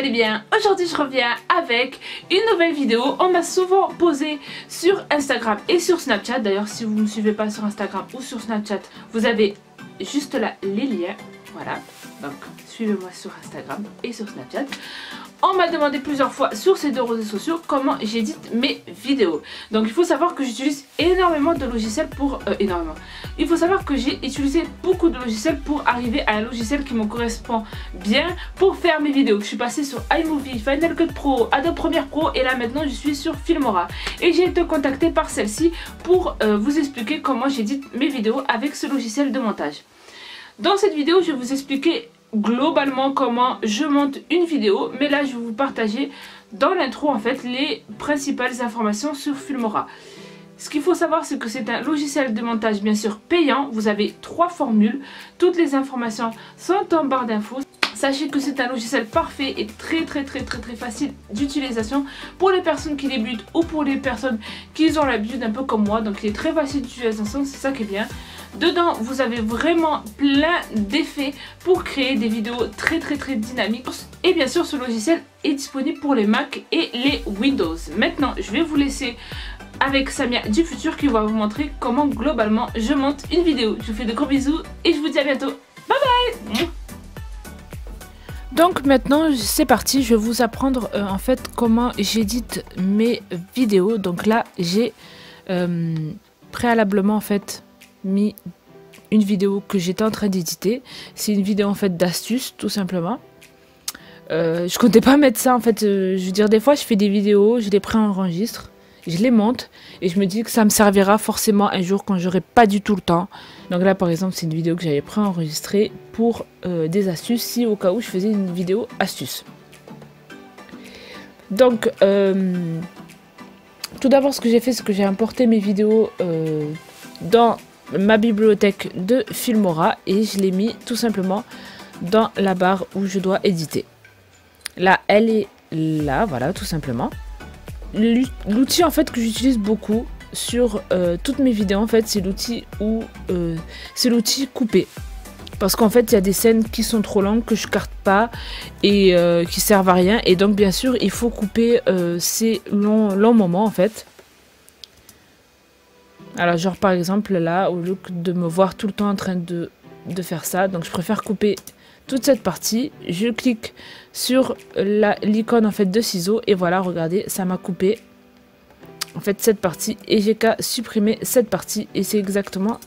allez bien. Aujourd'hui je reviens avec une nouvelle vidéo. On m'a souvent posé sur Instagram et sur Snapchat. D'ailleurs si vous ne me suivez pas sur Instagram ou sur Snapchat, vous avez juste là les liens. Voilà, donc suivez-moi sur Instagram et sur Snapchat. On m'a demandé plusieurs fois sur ces deux réseaux sociaux comment j'édite mes vidéos. Donc il faut savoir que j'utilise énormément de logiciels pour... Il faut savoir que j'ai utilisé beaucoup de logiciels pour arriver à un logiciel qui me correspond bien pour faire mes vidéos. Je suis passée sur iMovie, Final Cut Pro, Adobe Premiere Pro et là maintenant je suis sur Filmora. Et j'ai été contactée par celle-ci pour vous expliquer comment j'édite mes vidéos avec ce logiciel de montage. Dans cette vidéo je vais vous expliquer globalement comment je monte une vidéo, mais là je vais vous partager dans l'intro en fait les principales informations sur Filmora. Ce qu'il faut savoir c'est que c'est un logiciel de montage bien sûr payant, vous avez 3 formules, toutes les informations sont en barre d'infos. Sachez que c'est un logiciel parfait et très facile d'utilisation pour les personnes qui débutent ou pour les personnes qui ont l'habitude un peu comme moi, donc il est très facile d'utilisation, c'est ça qui est bien. Dedans vous avez vraiment plein d'effets pour créer des vidéos très dynamiques. Et bien sûr ce logiciel est disponible pour les Mac et les Windows. Maintenant je vais vous laisser avec Samia du futur qui va vous montrer comment globalement je monte une vidéo. Je vous fais de gros bisous et je vous dis à bientôt. Bye bye. Donc maintenant c'est parti, je vais vous apprendre en fait comment j'édite mes vidéos. Donc là j'ai préalablement en fait mis une vidéo que j'étais en train d'éditer. C'est une vidéo en fait d'astuces tout simplement. Je comptais pas mettre ça en fait, je veux dire des fois je fais des vidéos, je les préenregistre, je les monte et je me dis que ça me servira forcément un jour quand j'aurai pas du tout le temps. Donc là par exemple c'est une vidéo que j'avais préenregistrée pour des astuces si au cas où je faisais une vidéo astuce. Donc tout d'abord ce que j'ai fait c'est que j'ai importé mes vidéos dans ma bibliothèque de Filmora et je l'ai mis tout simplement dans la barre où je dois éditer. Là elle est là, voilà tout simplement. L'outil en fait que j'utilise beaucoup sur toutes mes vidéos en fait c'est l'outil où c'est l'outil couper, parce qu'en fait il y a des scènes qui sont trop longues que je carte pas et qui servent à rien, et donc bien sûr il faut couper ces longs moments en fait. Alors genre par exemple là au lieu de me voir tout le temps en train de faire ça, donc je préfère couper toute cette partie. Je clique sur l'icône en fait de ciseaux et voilà, regardez, ça m'a coupé en fait cette partie et j'ai qu'à supprimer cette partie et c'est exactement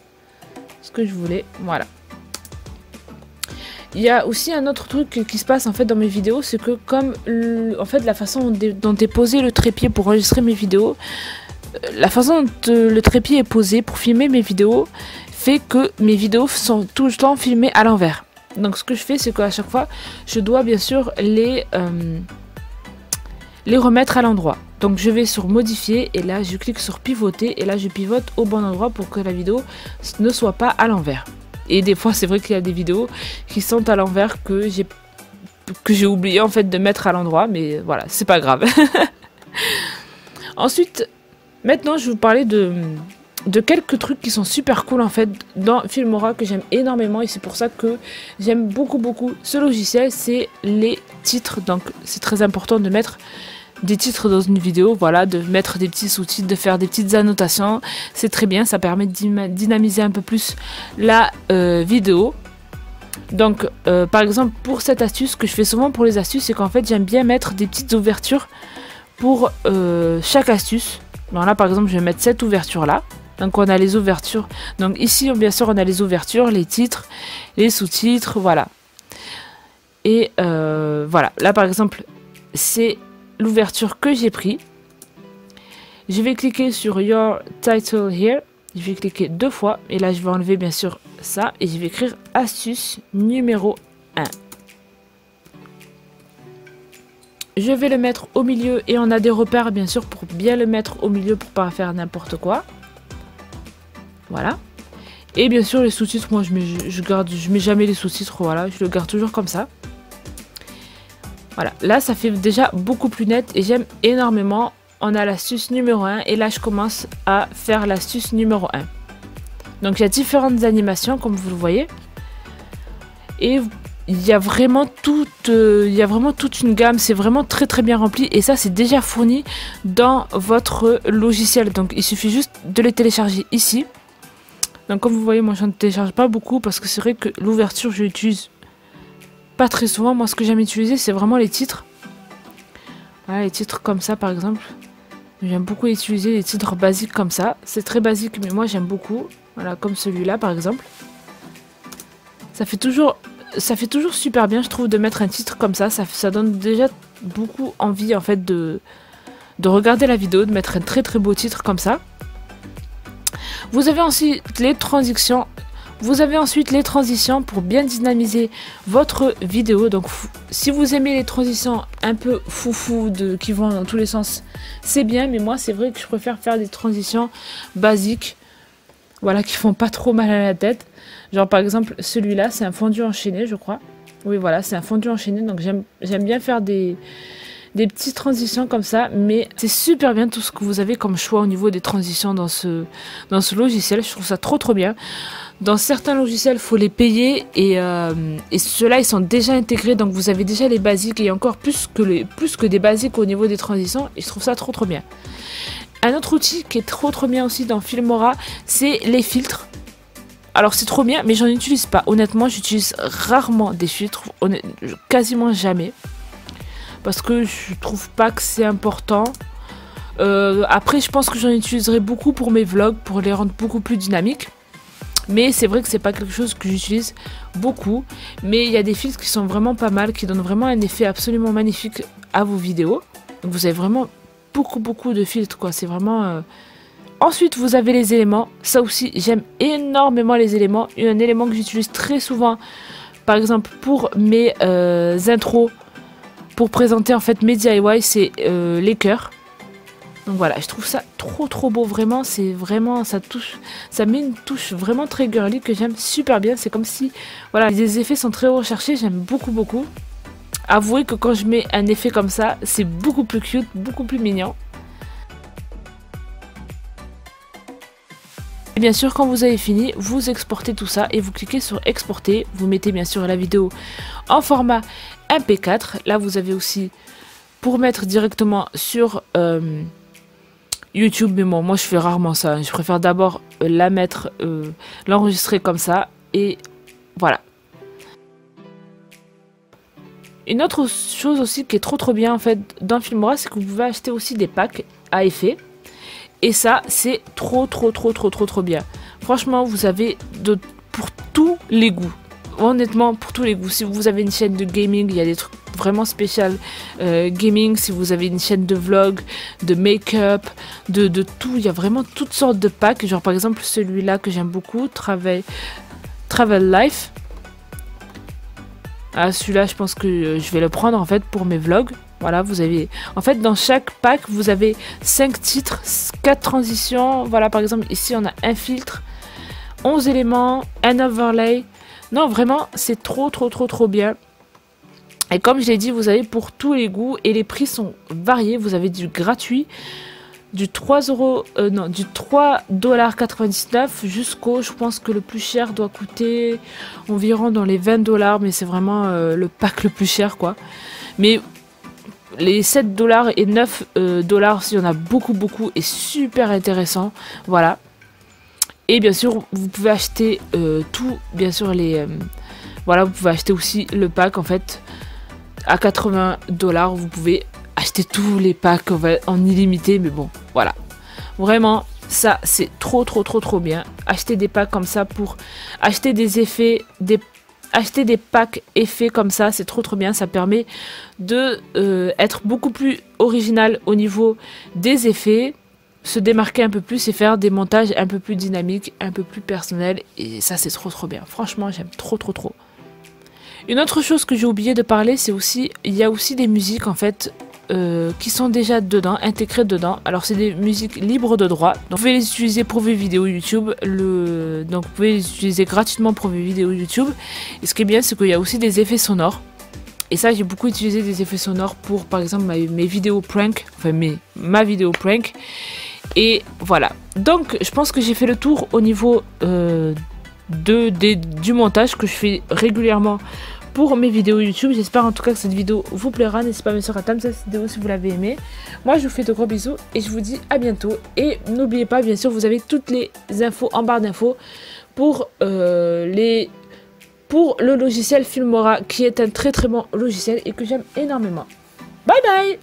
ce que je voulais. Voilà. Il y a aussi un autre truc qui se passe en fait dans mes vidéos, c'est que comme en fait la façon dont est posé le trépied pour enregistrer mes vidéos, la façon dont le trépied est posé pour filmer mes vidéos fait que mes vidéos sont tout le temps filmées à l'envers. Donc ce que je fais c'est qu'à chaque fois je dois bien sûr les remettre à l'endroit. Donc je vais sur modifier et là je clique sur pivoter et là je pivote au bon endroit pour que la vidéo ne soit pas à l'envers. Et des fois c'est vrai qu'il y a des vidéos qui sont à l'envers que j'ai oublié en fait de mettre à l'endroit, mais voilà, c'est pas grave. Ensuite, maintenant je vais vous parler de quelques trucs qui sont super cool en fait dans Filmora que j'aime énormément et c'est pour ça que j'aime beaucoup ce logiciel, c'est les titres. Donc c'est très important de mettre des titres dans une vidéo, voilà, de mettre des petits sous-titres, de faire des petites annotations, c'est très bien, ça permet de dynamiser un peu plus la vidéo. Donc par exemple pour cette astuce, que je fais souvent pour les astuces, c'est qu'en fait j'aime bien mettre des petites ouvertures pour chaque astuce. Bon, là par exemple je vais mettre cette ouverture là, donc on a les ouvertures, donc ici bien sûr on a les ouvertures, les titres, les sous-titres, voilà. Et voilà, là par exemple c'est l'ouverture que j'ai pris. Je vais cliquer sur Your Title Here, je vais cliquer 2 fois et là je vais enlever bien sûr ça et je vais écrire astuce numéro 1. Je vais le mettre au milieu et on a des repères bien sûr pour bien le mettre au milieu pour pas faire n'importe quoi. Voilà. Et bien sûr les sous-titres, moi je mets jamais les sous-titres, voilà, je le garde toujours comme ça. Voilà, là ça fait déjà beaucoup plus net et j'aime énormément. On a l'astuce numéro 1 et là je commence à faire l'astuce numéro 1. Donc il y a différentes animations comme vous le voyez. Et il y a vraiment toute une gamme, c'est vraiment très très bien rempli et ça c'est déjà fourni dans votre logiciel. Donc il suffit juste de les télécharger ici. Donc comme vous voyez, moi je ne télécharge pas beaucoup parce que c'est vrai que l'ouverture je l'utilise pas très souvent. Moi ce que j'aime utiliser c'est vraiment les titres. Voilà, les titres comme ça par exemple. J'aime beaucoup utiliser les titres basiques comme ça. C'est très basique mais moi j'aime beaucoup. Voilà, comme celui-là par exemple. Ça fait toujours super bien, je trouve, de mettre un titre comme ça. Ça donne déjà beaucoup envie, en fait, de regarder la vidéo, de mettre un très très beau titre comme ça. Vous avez ensuite les transitions. Pour bien dynamiser votre vidéo. Donc, si vous aimez les transitions un peu foufou qui vont dans tous les sens, c'est bien. Mais moi, c'est vrai que je préfère faire des transitions basiques. Voilà, qui font pas trop mal à la tête. Genre par exemple celui-là c'est un fondu enchaîné je crois. Oui voilà c'est un fondu enchaîné donc j'aime bien faire des petites transitions comme ça. Mais c'est super bien tout ce que vous avez comme choix au niveau des transitions dans ce logiciel. Je trouve ça trop bien. Dans certains logiciels il faut les payer et ceux-là ils sont déjà intégrés. Donc vous avez déjà les basiques et encore plus que des basiques au niveau des transitions. Et je trouve ça trop bien. Un autre outil qui est trop bien aussi dans Filmora, c'est les filtres. Alors c'est trop bien, mais j'en utilise pas. Honnêtement, j'utilise rarement des filtres, quasiment jamais. Parce que je trouve pas que c'est important. Après, je pense que j'en utiliserai beaucoup pour mes vlogs, pour les rendre beaucoup plus dynamiques. Mais c'est vrai que c'est pas quelque chose que j'utilise beaucoup. Mais il y a des filtres qui sont vraiment pas mal, qui donnent vraiment un effet absolument magnifique à vos vidéos. Donc vous avez vraiment beaucoup de filtres, quoi. C'est vraiment... Ensuite, vous avez les éléments. Ça aussi, j'aime énormément les éléments. Un élément que j'utilise très souvent, par exemple, pour mes intros, pour présenter en fait mes DIY, c'est les cœurs. Donc voilà, je trouve ça trop beau. Vraiment, c'est vraiment, ça met une touche vraiment très girly que j'aime super bien. C'est comme si, voilà, les effets sont très recherchés. J'aime beaucoup. Avouez que quand je mets un effet comme ça, c'est beaucoup plus cute, beaucoup plus mignon. Et bien sûr, quand vous avez fini, vous exportez tout ça et vous cliquez sur exporter. Vous mettez bien sûr la vidéo en format MP4. Là, vous avez aussi pour mettre directement sur YouTube. Mais bon, moi je fais rarement ça. Je préfère d'abord l'enregistrer comme ça. Et voilà. Une autre chose aussi qui est trop bien en fait dans Filmora, c'est que vous pouvez acheter aussi des packs à effet. Et ça, c'est trop bien. Franchement, vous avez pour tous les goûts. Honnêtement, pour tous les goûts. Si vous avez une chaîne de gaming, il y a des trucs vraiment spéciaux gaming. Si vous avez une chaîne de vlog, de make-up, de tout. Il y a vraiment toutes sortes de packs. Genre par exemple celui-là que j'aime beaucoup, Travel Life. Ah, celui-là, je pense que je vais le prendre en fait pour mes vlogs. Voilà, vous avez... En fait, dans chaque pack, vous avez 5 titres, 4 transitions. Voilà, par exemple, ici, on a un filtre, 11 éléments, un overlay. Non, vraiment, c'est trop bien. Et comme je l'ai dit, vous avez pour tous les goûts et les prix sont variés. Vous avez du gratuit, du 3,99$ jusqu'au... Je pense que le plus cher doit coûter environ dans les 20$. Mais c'est vraiment le pack le plus cher, quoi. Mais... les 7$ et 9$, il y en a beaucoup et super intéressant. Voilà. Et bien sûr, vous pouvez acheter tout, bien sûr, voilà, vous pouvez acheter aussi le pack en fait à 80$. Vous pouvez acheter tous les packs en illimité, mais bon, voilà. Vraiment, ça c'est trop bien. Acheter des packs comme ça pour acheter des effets, acheter des packs effets comme ça, c'est trop bien. Ça permet de être beaucoup plus original au niveau des effets, se démarquer un peu plus et faire des montages un peu plus dynamiques, un peu plus personnels. Et ça, c'est trop bien. Franchement, j'aime trop. Une autre chose que j'ai oublié de parler, c'est aussi, il y a aussi des musiques en fait qui sont déjà dedans, intégrées dedans. Alors c'est des musiques libres de droit, donc vous pouvez les utiliser pour vos vidéos YouTube. Donc vous pouvez les utiliser gratuitement pour vos vidéos YouTube. Et ce qui est bien, c'est qu'il y a aussi des effets sonores. Et ça, j'ai beaucoup utilisé des effets sonores pour, par exemple, mes vidéos prank, enfin ma vidéo prank. Et voilà. Donc je pense que j'ai fait le tour au niveau du montage que je fais régulièrement pour mes vidéos YouTube. J'espère en tout cas que cette vidéo vous plaira. N'hésitez pas bien sûr à thumb cette vidéo si vous l'avez aimée. Moi je vous fais de gros bisous et je vous dis à bientôt. Et n'oubliez pas, bien sûr, vous avez toutes les infos en barre d'infos pour le logiciel Filmora, qui est un très très bon logiciel et que j'aime énormément. Bye bye.